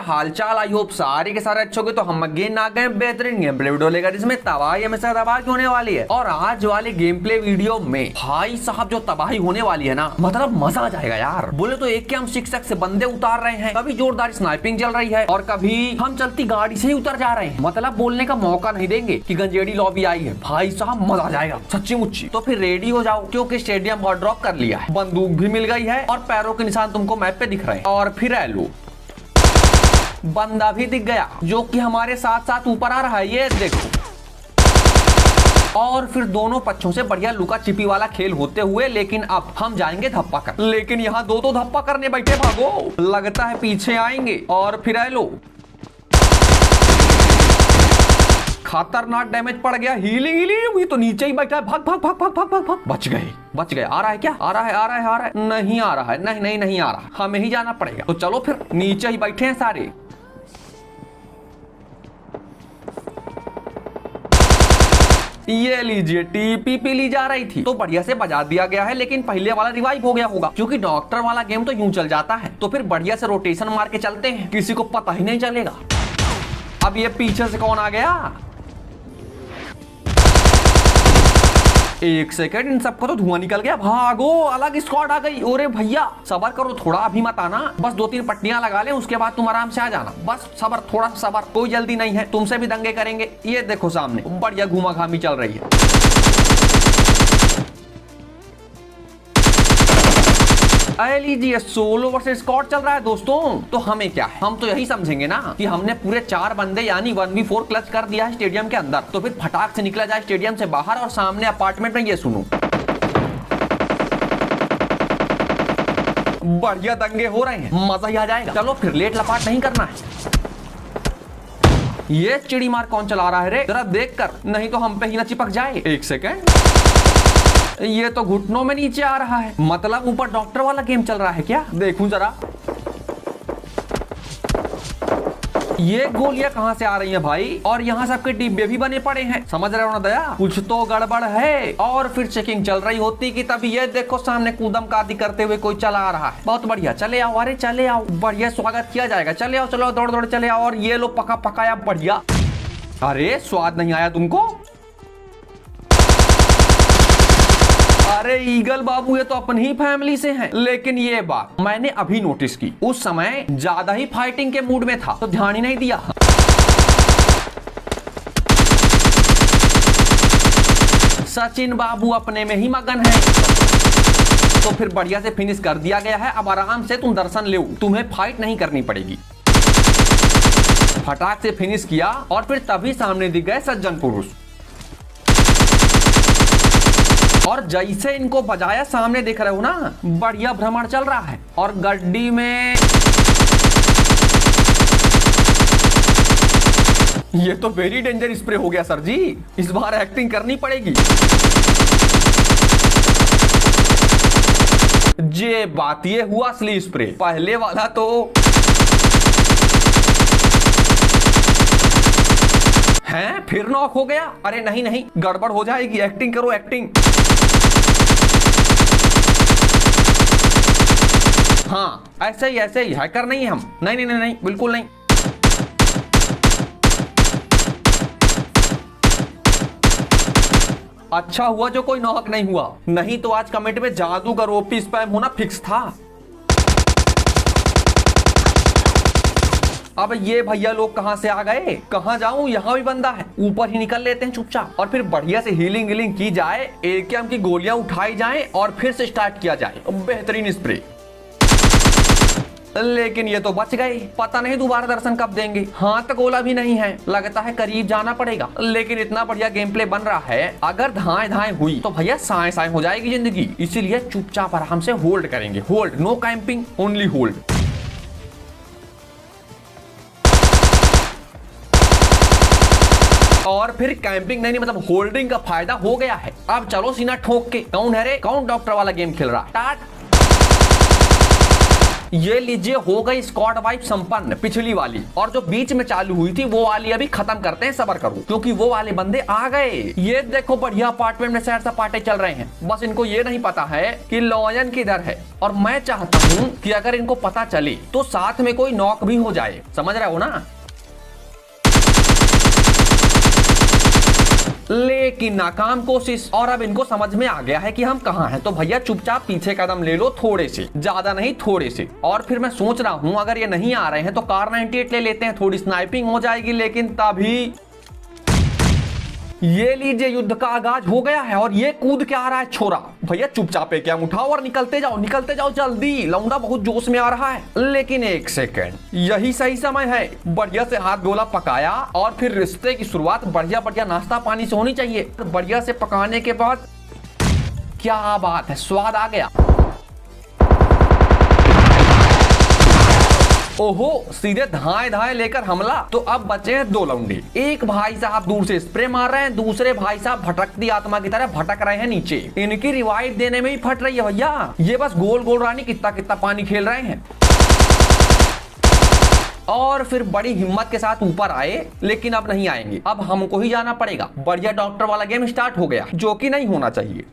हालचाल। I hope सारे के सारे अच्छे हो गए। तो हम अगेन आ गए बेहतरीन गेम प्ले वीडियो लेकर, जिसमें तबाही हमेशा तबाही होने वाली है। और आज वाले गेम प्ले वीडियो में भाई साहब जो तबाही होने वाली है ना, मतलब मजा आ जाएगा यार। बोले तो एक के हम शिक्षक से बंदे उतार रहे हैं, कभी जोरदार स्नाइपिंग चल रही है और कभी हम चलती गाड़ी से ही उतर जा रहे हैं। मतलब बोलने का मौका नहीं देंगे कि गंजेड़ी लॉबी आई है। भाई साहब मजा आ जाएगा सच्ची मुच्ची। तो फिर रेडी हो जाओ, क्योंकि स्टेडियम हॉट ड्रॉप कर लिया है, बंदूक भी मिल गई है और पैरों के निशान तुमको मैप पे दिख रहे हैं। और फिर लो बंदा भी दिख गया जो कि हमारे साथ साथ ऊपर आ रहा है, ये देखो। और फिर दोनों पक्षों से बढ़िया लुका छिपी वाला खेल होते हुए, लेकिन अब हम जाएंगे धप्पा कर। लेकिन यहाँ दो धप्पा करने बैठे, भागो, लगता है पीछे आएंगे। और फिर लो खतरनाक डैमेज पड़ गया। हीलिंग ये तो नीचे ही बैठा है। भाग भाग भाग भाग भाग भाग भाग। बच गए। आ रहा है क्या? आ रहा है नहीं आ रहा है। नहीं आ रहा, हमें ही जाना पड़ेगा। तो चलो फिर, नीचे ही बैठे हैं सारे। ये लीजिए, टीपीपी ली जा रही थी तो बढ़िया से बजा दिया गया है, लेकिन पहले वाला रिवाइव हो गया होगा, क्योंकि डॉक्टर वाला गेम तो यूं चल जाता है। तो फिर बढ़िया से रोटेशन मार के चलते हैं, किसी को पता ही नहीं चलेगा। अब ये पीछे से कौन आ गया? एक सेकंड, इन सबको तो धुआं निकल गया। भागो, अलग स्क्वाड आ गई। अरे भैया सबर करो थोड़ा, अभी मत आना। बस 2-3 पट्टियां लगा ले, उसके बाद तुम आराम से आ जाना। बस सबर, थोड़ा सबर, कोई जल्दी नहीं है। तुमसे भी दंगे करेंगे। ये देखो सामने बढ़िया घूमा घामी चल रही है। लीजिए, सोलो वर्सेस स्क्वाड चल रहा है दोस्तों। तो हमें क्या है, हम तो यही समझेंगे ना कि हमने पूरे 4 बंदे यानी 1v4 क्लच कर दिया है स्टेडियम के अंदर। तो फिर फटाक से निकला जाए स्टेडियम से बाहर और सामने अपार्टमेंट में ये सुनो, बढ़िया दंगे हो रहे हैं, मजा ही आ जाएगा। चलो फिर, लेट लपाट नहीं करना है। ये चिड़ी मार कौन चला रहा है रे? जरा देख कर, नहीं तो हम पे ही ना चिपक जाए। एक सेकेंड, ये तो घुटनों में नीचे आ रहा है। मतलब ऊपर डॉक्टर वाला गेम चल रहा है क्या? देखूं जरा। ये गोलियां कहां से आ रही हैं भाई? और यहाँ सबके डिब्बे भी बने पड़े हैं। समझ रहे हो ना दया, कुछ तो गड़बड़ है। और फिर चेकिंग चल रही होती कि तभी ये देखो सामने कूदम कादी करते हुए कोई चला आ रहा है। बहुत बढ़िया, चले आओ, अरे चले आओ, बढ़िया स्वागत किया जाएगा। चले आओ, चलो दौड़ दौड़ चले आओ। और ये लो पका पकाया बढ़िया। अरे स्वाद नहीं आया तुमको? अरे ईगल बाबू, ये तो अपनी ही फैमिली से हैं। लेकिन ये बात मैंने अभी नोटिस की, उस समय ज्यादा ही फाइटिंग के मूड में था तो ध्यान ही नहीं दिया। सचिन बाबू अपने में ही मगन है। तो फिर बढ़िया से फिनिश कर दिया गया है। अब आराम से तुम दर्शन ले, तुम्हें फाइट नहीं करनी पड़ेगी। फटाक से फिनिश किया और फिर तभी सामने दिख गए सज्जन पुरुष। और जैसे इनको बजाया, सामने देख रहे हो ना, बढ़िया भ्रमण चल रहा है। और गड्डी में ये तो वेरी डेंजर स्प्रे हो गया सर जी, इस बार एक्टिंग करनी पड़ेगी। ये बात, ये हुआ असली स्प्रे। पहले वाला तो हैं, फिर नॉक हो गया। अरे नहीं, गड़बड़ हो जाएगी। एक्टिंग करो, एक्टिंग। हाँ, ऐसे ही हैकर नहीं हम। नहीं, बिल्कुल नहीं। अच्छा हुआ जो कोई नॉक नहीं हुआ, नहीं तो आज कमेंट में जादूगर ओपी स्पैम होना फिक्स था। अब ये भैया लोग कहां से आ गए? कहां जाऊं, यहाँ भी बंदा है। ऊपर ही निकल लेते हैं चुपचाप और फिर बढ़िया से हीलिंग की जाए, एकेएम की गोलियां उठाई जाएं और फिर से स्टार्ट किया जाए बेहतरीन स्प्रे। लेकिन ये तो बच गए, पता नहीं दोबारा दर्शन कब देंगे। हाथ गोला भी नहीं है, लगता है करीब जाना पड़ेगा। लेकिन इतना बढ़िया गेम प्ले बन रहा है, अगर धाएं हुई तो भैया साएं हो जाएगी जिंदगी। इसीलिए चुपचाप आराम से होल्ड करेंगे। Hold, no camping, only hold. और फिर कैंपिंग नहीं, मतलब होल्डिंग का फायदा हो गया है। अब चलो सीना ठोक के। कौन है रे? कौन डॉक्टर वाला गेम खेल रहा है? ये लीजिए हो गई स्क्वाड वाइप संपन्न पिछली वाली, और जो बीच में चालू हुई थी वो वाली अभी खत्म करते हैं, सब्र करो क्योंकि वो वाले बंदे आ गए। ये देखो बढ़िया अपार्टमेंट में सैर सपाटे चल रहे हैं, बस इनको ये नहीं पता है कि लॉयन किधर है। और मैं चाहता हूँ कि अगर इनको पता चले तो साथ में कोई नॉक भी हो जाए, समझ रहे हो ना। लेकिन नाकाम कोशिश, और अब इनको समझ में आ गया है कि हम कहाँ हैं, तो भैया चुपचाप पीछे कदम ले लो, थोड़े से, ज्यादा नहीं थोड़े से। और फिर मैं सोच रहा हूँ अगर ये नहीं आ रहे हैं तो कार 98 ले लेते हैं, थोड़ी स्नाइपिंग हो जाएगी। लेकिन तभी ये लीजिए युद्ध का आगाज हो गया है, और ये कूद के आ रहा है छोरा। भैया चुपचाप क्या उठाओ और निकलते जाओ जल्दी, लौंडा बहुत जोश में आ रहा है। लेकिन एक सेकंड, यही सही समय है। बढ़िया से हाथ गोला पकाया और फिर रिश्ते की शुरुआत बढ़िया बढ़िया नाश्ता पानी से होनी चाहिए। बढ़िया से पकाने के बाद क्या बात है, स्वाद आ गया। ओहो, सीधे धाए धाए लेकर हमला। तो अब बचे हैं दो लौंडे। एक भाई साहब दूर से स्प्रे मार रहे हैं, दूसरे भाई साहब भटकती आत्मा की तरह भटक रहे हैं नीचे। इनकी रिवाइव देने में ही फट रही है भैया। ये बस गोल गोल रानी कितना कितना पानी खेल रहे हैं, और फिर बड़ी हिम्मत के साथ ऊपर आए, लेकिन अब नहीं आएंगे, अब हमको ही जाना पड़ेगा। बढ़िया डॉक्टर वाला गेम स्टार्ट हो गया, जो कि नहीं होना चाहिए।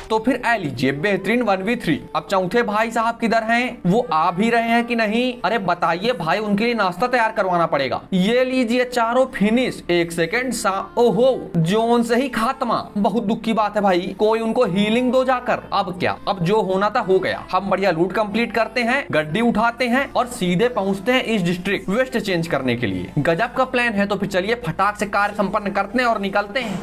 तो फिर आ लीजिए बेहतरीन 1v3। अब चौथे भाई साहब किधर हैं? वो आ भी रहे हैं कि नहीं? अरे बताइए भाई, उनके लिए नाश्ता तैयार करवाना पड़ेगा। ये लीजिए चारों फिनिश। एक सेकंड ओहो, जोन से ही खात्मा, बहुत दुख की बात है भाई। कोई उनको हीलिंग दो जाकर। अब क्या, अब जो होना था हो गया। हम बढ़िया लूट कंप्लीट करते हैं, गड्डी उठाते हैं और सीधे पहुंचते हैं इस डिस्ट्रिक्ट वेस्ट चेंज करने के लिए। गजब का प्लान है। तो फिर चलिए फटाक से कार्य संपन्न करते हैं और निकलते हैं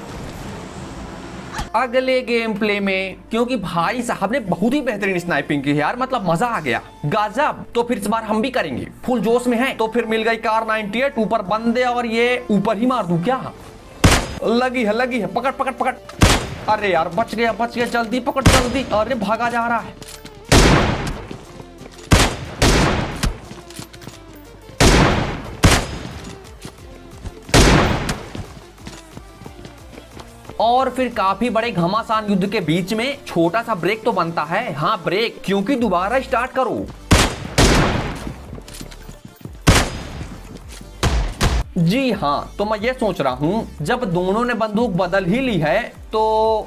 अगले गेम प्ले में, क्योंकि भाई साहब ने बहुत ही बेहतरीन स्नाइपिंग की है यार, मतलब मजा आ गया, गजब। तो फिर इस बार हम भी करेंगे, फुल जोश में हैं। तो फिर मिल गई कार 98, ऊपर बंदे, और ये ऊपर ही मार दूं क्या? लगी है, पकड़ पकड़ पकड़। अरे यार बच गया, जल्दी पकड़ जल्दी। अरे भागा जा रहा है। और फिर काफी बड़े घमासान युद्ध के बीच में छोटा सा ब्रेक तो बनता है। हाँ ब्रेक, क्योंकि दोबारा स्टार्ट करो। जी हाँ, तो मैं ये सोच रहा हूँ जब दोनों ने बंदूक बदल ही ली है तो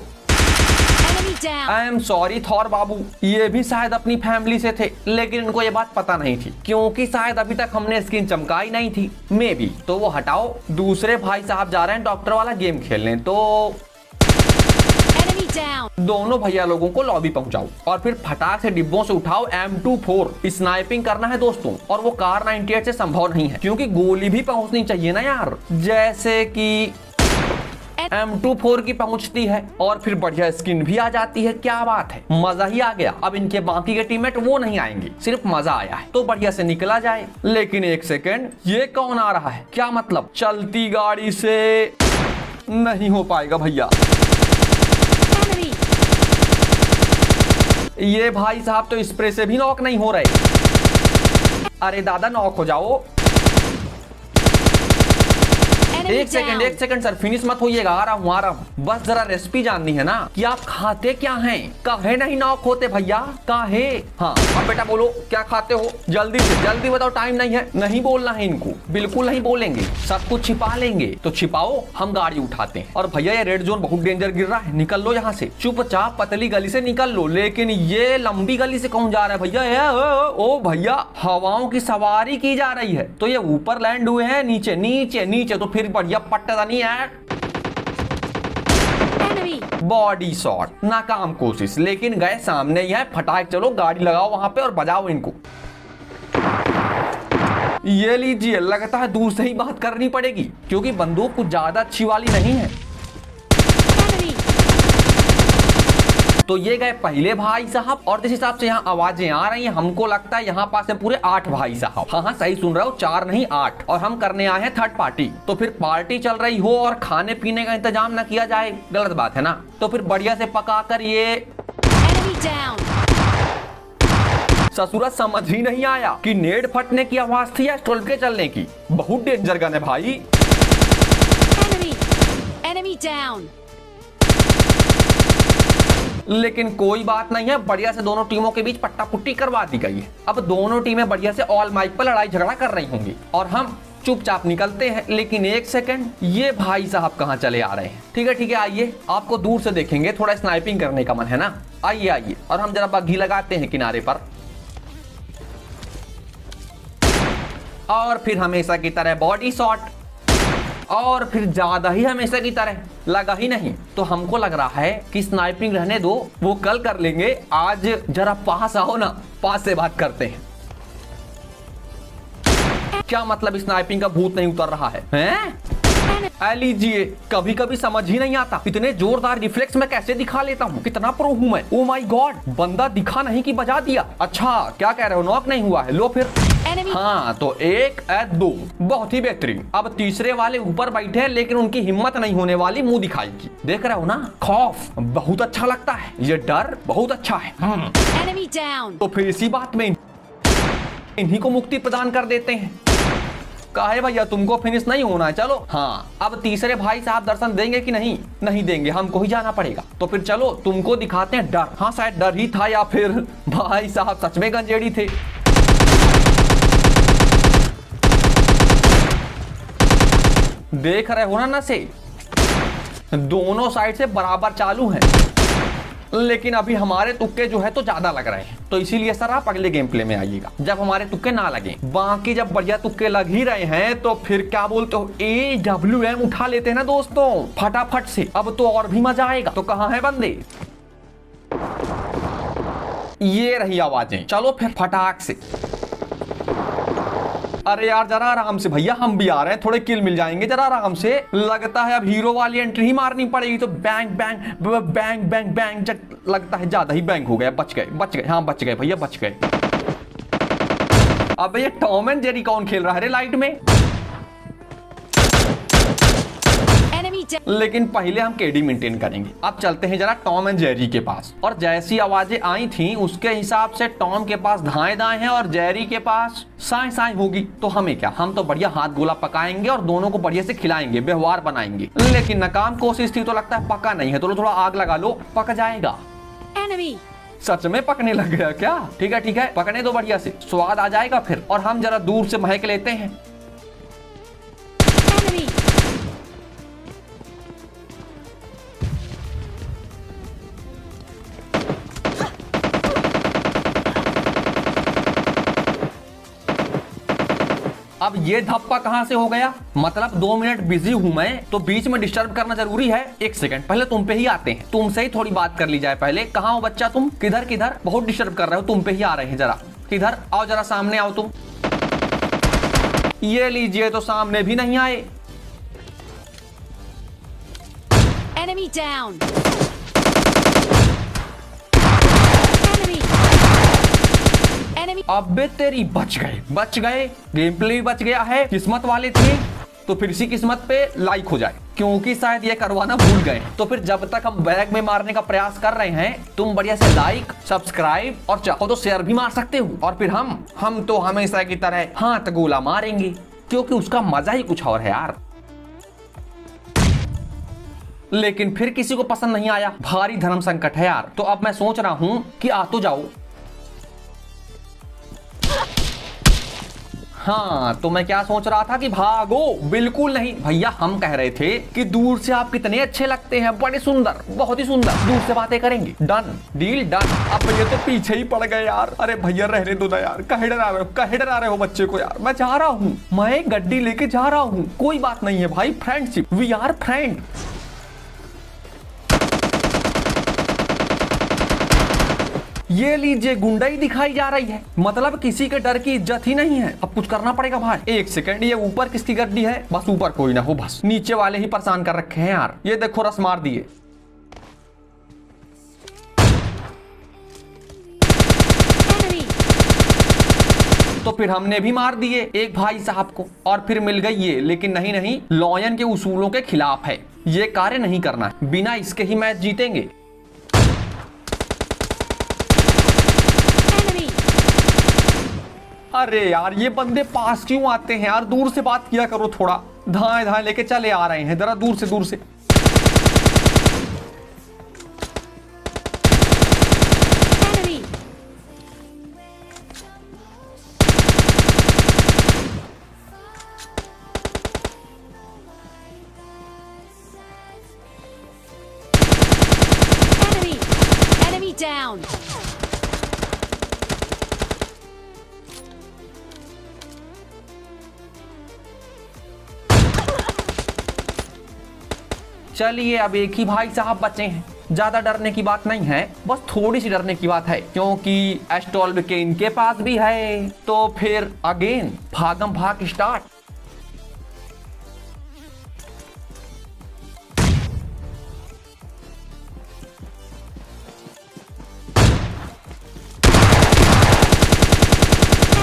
आई एम सॉरी थॉर बाबू, ये भी शायद अपनी फैमिली से थे, लेकिन इनको ये बात पता नहीं थी, क्योंकि शायद अभी तक हमने स्किन चमकाई नहीं थी, मे बी। तो वो हटाओ। दूसरे भाई साहब जा रहे हैं डॉक्टर वाला गेम खेलने, तो दोनों भैया लोगों को लॉबी पहुंचाओ और फिर फटाक से डिब्बों से उठाओ M24। स्नाइपिंग करना है दोस्तों, और वो कार 98 से संभव नहीं है, क्योंकि गोली भी पहुंचनी चाहिए ना यार, जैसे कि M24 की पहुंचती है, और फिर बढ़िया स्किन भी आ जाती है। क्या बात है, मजा ही आ गया। अब इनके बाकी के टीममेट वो नहीं आएंगे, सिर्फ मजा आया है, तो बढ़िया से निकला जाए। लेकिन एक सेकेंड, ये कौन आ रहा है? क्या मतलब चलती गाड़ी से नहीं हो पाएगा भैया। ये भाई साहब तो स्प्रे से भी नॉक नहीं हो रहे। अरे दादा नॉक हो जाओ। एक सेकंड सर, फिनिश मत होइएगा, आ रहा हूँ। बस जरा रेसिपी जाननी है ना कि आप खाते क्या हैं। काहे नहीं नॉक होते भैया, काहे? हाँ अब बेटा बोलो क्या खाते हो, जल्दी से जल्दी बताओ, टाइम नहीं है। नहीं बोलना है इनको, बिल्कुल नहीं बोलेंगे, सब कुछ छिपा लेंगे। तो छिपाओ, हम गाड़ी उठाते हैं। और भैया ये रेड जोन बहुत डेंजर गिर रहा है, निकल लो यहाँ से, चुपचाप पतली गली से निकल लो। लेकिन ये लंबी गली से कौन जा रहा है भैया? ओ भैया, हवाओं की सवारी की जा रही है। तो ये ऊपर लैंड हुए हैं, नीचे नीचे नीचे, तो फिर बढ़िया पट्टा नहीं है। बॉडी शॉट, नाकाम कोशिश, लेकिन गए सामने ही है। फटाक चलो गाड़ी लगाओ वहां पे और बजाओ इनको। ये लीजिए, लगता है दूर से ही बात करनी पड़ेगी, क्योंकि बंदूक कुछ ज्यादा अच्छी वाली नहीं है। तो ये गए पहले भाई साहब, और जिस हिसाब से यहाँ आवाजें आ रही हैं, हमको लगता है यहाँ पास है पूरे 8 भाई साहब। हाँ सही सुन रहे हो, 4 नहीं 8, और हम करने आए हैं थर्ड पार्टी। तो फिर पार्टी चल रही हो और खाने पीने का इंतजाम ना किया जाए, गलत बात है ना। तो फिर बढ़िया से पका कर ये ससुरा समझ ही नहीं आया कि नेड फटने की आवाज थी या स्टोल के चलने की। बहुत डेंजर गन है भाई। लेकिन कोई बात नहीं है, बढ़िया से दोनों टीमों के बीच पट्टा पुट्टी करवा दी गई है। अब दोनों टीमें बढ़िया से ऑल माइक पर लड़ाई झगड़ा कर रही होंगी और हम चुपचाप निकलते हैं। लेकिन एक सेकंड, ये भाई साहब कहाँ चले आ रहे हैं? ठीक है आइए, आपको दूर से देखेंगे, थोड़ा स्नाइपिंग करने का मन है ना। आइए और हम जरा बग्घी लगाते हैं किनारे पर, और फिर हमेशा की तरह बॉडी शॉट, और फिर ज्यादा ही हमेशा की तरह लगा ही नहीं। तो हमको लग रहा है कि स्नाइपिंग रहने दो, वो कल कर लेंगे, आज जरा पास आओ ना, पास से बात करते हैं। क्या मतलब स्नाइपिंग का भूत नहीं उतर रहा है, हैं? लीजिए, कभी कभी समझ ही नहीं आता इतने जोरदार रिफ्लेक्स मैं कैसे दिखा लेता हूँ, कितना प्रो हूँ मैं। ओ माय गॉड, बंदा दिखा नहीं कि बजा दिया। अच्छा क्या कह रहे हो, नॉक नहीं हुआ है? लो फिर। हाँ तो 1 2, बहुत ही बेहतरीन। अब तीसरे वाले ऊपर बैठे हैं, लेकिन उनकी हिम्मत नहीं होने वाली मुंह दिखाएगी। देख रहे हो ना, खौफ बहुत अच्छा लगता है, ये डर बहुत अच्छा है। तो फिर इसी बात में इन्हीं को मुक्ति प्रदान कर देते हैं। काहे भैया, तुमको फिनिश नहीं होना है? चलो। हाँ, अब तीसरे भाई साहब दर्शन देंगे कि नहीं? नहीं देंगे, हमको ही जाना पड़ेगा। तो फिर चलो तुमको दिखाते हैं डर। हाँ शायद डर ही था, या फिर भाई साहब सच में गंजेड़ी थे। देख रहे हो ना नशे, दोनों साइड से बराबर चालू हैं, लेकिन अभी हमारे तुक्के जो है तो ज्यादा लग रहे हैं। तो इसीलिए सर आप अगले गेम प्ले में आइएगा जब हमारे तुक्के ना लगे। बाकी जब बढ़िया तुक्के लग ही रहे हैं तो फिर क्या बोलते हो, AWM उठा लेते हैं ना दोस्तों, फटाफट से। अब तो और भी मजा आएगा। तो कहाँ है बंदे? ये रही आवाजें, चलो फिर फटाक से। अरे यार जरा आराम से भैया, हम भी आ रहे हैं, थोड़े किल मिल जाएंगे, जरा आराम से। लगता है अब हीरो वाली एंट्री ही मारनी पड़ेगी। तो bang bang bang bang bang, लगता है ज्यादा ही बैंग हो गया। बच गए, हाँ बच गए भैया, बच गए। अब ये टॉम एंड जेरी कौन खेल रहा है रे लाइट में? लेकिन पहले हम केडी मेंटेन करेंगे। अब चलते हैं जरा टॉम एंड जेरी के पास। और जैसी आवाजें आई थी उसके हिसाब से टॉम के पास धाएं दाएं हैं और जेरी के पास साएं साएं होगी। तो हमें क्या, हम तो बढ़िया हाथ गोला पकाएंगे और दोनों को बढ़िया से खिलाएंगे, व्यवहार बनाएंगे। लेकिन नाकाम कोशिश थी, तो लगता है पका नहीं है। तो थोड़ा आग लगा लो, पक जाएगा। सच में पकने लग गया क्या? ठीक है, पकने दो बढ़िया से, स्वाद आ जाएगा फिर। और हम जरा दूर से महक लेते हैं। अब ये धप्पा कहां से हो गया? मतलब 2 मिनट बिजी हूं मैं, तो बीच में डिस्टर्ब करना जरूरी है? एक सेकंड, पहले तुम पे ही आते हैं, तुमसे ही थोड़ी बात कर ली जाए पहले। कहाँ हो बच्चा तुम? किधर? बहुत डिस्टर्ब कर रहे हो, तुम पे ही आ रहे हैं। जरा किधर आओ, जरा सामने आओ तुम। ये लीजिए, तो सामने भी नहीं आए। Enemy down. अबे तेरी, बच गए। गेम प्ले भी बच गया है, किस्मत वाले थे। तो फिर इसी किस्मत पे लाइक हो जाए, क्योंकि शायद ये करवाना भूल गए। तो फिर जब तक हम बैग में मारने का प्रयास कर रहे हैं, तुम बढ़िया से लाइक, सब्सक्राइब और चाहो तो शेयर भी मार सकते हो। और फिर हम तो हमेशा की तरह हाथ गोला मारेंगे, क्योंकि उसका मजा ही कुछ और है यार। लेकिन फिर किसी को पसंद नहीं आया, भारी धर्म संकट है यार। तो अब मैं सोच रहा हूं कि आ तो जाओ। हाँ, तो मैं क्या सोच रहा था कि भागो, बिल्कुल नहीं भैया। हम कह रहे थे कि दूर से आप कितने अच्छे लगते हैं, बड़े सुंदर, बहुत ही सुंदर। दूर से बातें करेंगे, डन, डील डन। अब ये तो पीछे ही पड़ गए यार। अरे भैया रहने दो ना यार, कहे डरा रहे हो बच्चे को यार। मैं जा रहा हूँ, मैं गड्डी लेके जा रहा हूँ। कोई बात नहीं है भाई, फ्रेंडशिप, वी आर फ्रेंड। ये लीजिए, गुंडाई दिखाई जा रही है, मतलब किसी के डर की इज्जत ही नहीं है। अब कुछ करना पड़ेगा भाई। एक सेकंड, ये ऊपर किसकी गड्डी है? बस ऊपर कोई ना हो, बस नीचे वाले ही परेशान कर रखे हैं यार। ये देखो, रस मार दिए। तो फिर हमने भी मार दिए एक भाई साहब को, और फिर मिल गई ये। लेकिन नहीं, लॉयन के उसूलों के खिलाफ है, ये कार्य नहीं करना है। बिना इसके ही मैच जीतेंगे। अरे यार, ये बंदे पास क्यों आते हैं यार? दूर से बात किया करो थोड़ा। धाए लेके चले आ रहे हैं, जरा दूर से। down. चलिए अब एक ही भाई साहब बचे हैं। ज्यादा डरने की बात नहीं है, बस थोड़ी सी डरने की बात है, क्योंकि एस्टॉल्व के इनके पास भी है। तो फिर अगेन भागम भाग स्टार्ट।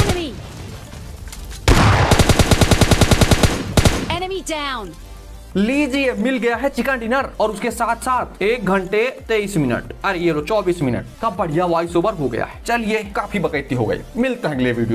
Enemy. Enemy down. लीजिए मिल गया है चिकन डिनर और उसके साथ साथ 1 घंटे 23 मिनट, अरे ये लो 24 मिनट का बढ़िया वॉइस ओवर हो गया है। चलिए काफी बकैती हो गई, मिलते हैं अगले वीडियो।